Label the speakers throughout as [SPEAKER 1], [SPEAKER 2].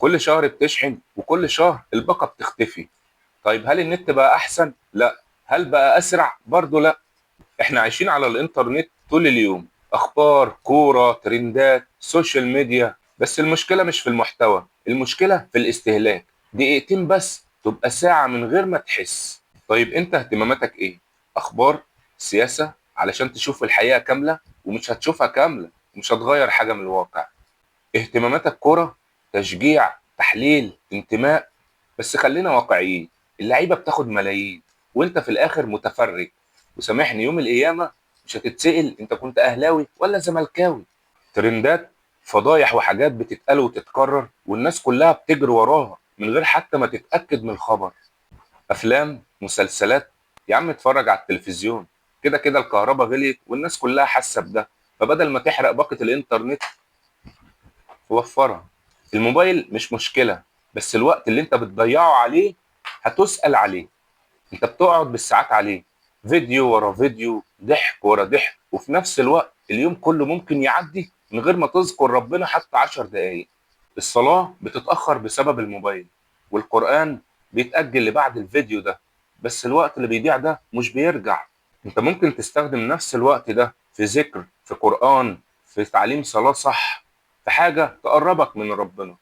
[SPEAKER 1] كل شهر بتشحن وكل شهر الباقة بتختفي. طيب هل النت بقى أحسن؟ لا. هل بقى أسرع؟ برضه لا. احنا عايشين على الإنترنت طول اليوم، أخبار، كورة، ترندات، سوشيال ميديا. بس المشكلة مش في المحتوى، المشكلة في الاستهلاك. دقيقتين بس تبقى ساعة من غير ما تحس. طيب انت اهتماماتك ايه؟ أخبار؟ سياسة؟ علشان تشوف الحقيقة كاملة، ومش هتشوفها كاملة، ومش هتغير حاجة من الواقع. اهتماماتك كرة، تشجيع، تحليل، انتماء. بس خلينا واقعيين، اللعيبة بتاخد ملايين وانت في الاخر متفرج. وسامحني، يوم القيامة مش هتتسأل انت كنت اهلاوي ولا زملكاوي. ترندات، فضايح وحاجات بتتقال وتتكرر والناس كلها بتجري وراها من غير حتى ما تتأكد من الخبر. افلام، مسلسلات، يا عم اتفرج على التلفزيون. كده كده الكهرباء غليت والناس كلها حاسة بده، فبدل ما تحرق باقة الانترنت وفرها. الموبايل مش مشكلة، بس الوقت اللي انت بتضيعه عليه هتسأل عليه. انت بتقعد بالساعات عليه، فيديو ورا فيديو، ضحك ورا ضحك، وفي نفس الوقت اليوم كله ممكن يعدي من غير ما تذكر ربنا حتى 10 دقايق. الصلاة بتتأخر بسبب الموبايل، والقرآن بيتأجل لبعد الفيديو ده. بس الوقت اللي بيضيع ده مش بيرجع. انت ممكن تستخدم نفس الوقت ده في ذكر، في قرآن، في تعليم صلاة صح، في حاجة تقربك من ربنا.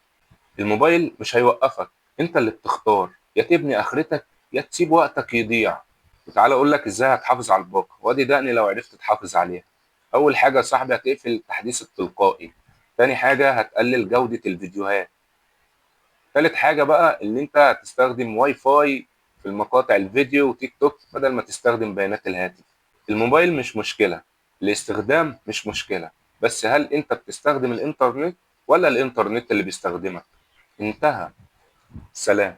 [SPEAKER 1] الموبايل مش هيوقفك، انت اللي بتختار، يا تبني اخرتك يا تسيب وقتك يضيع. وتعالى اقول لك ازاي هتحافظ على الباقة، وادي دقني لو عرفت تحافظ عليها. اول حاجة يا صاحبي هتقفل التحديث التلقائي. تاني حاجة هتقلل جودة الفيديوهات. تالت حاجة بقى ان انت هتستخدم واي فاي في المقاطع الفيديو وتيك توك بدل ما تستخدم بيانات الهاتف. الموبايل مش مشكلة، الاستخدام مش مشكلة، بس هل انت بتستخدم الانترنت ولا الانترنت اللي بيستخدمك؟ انتهى. سلام.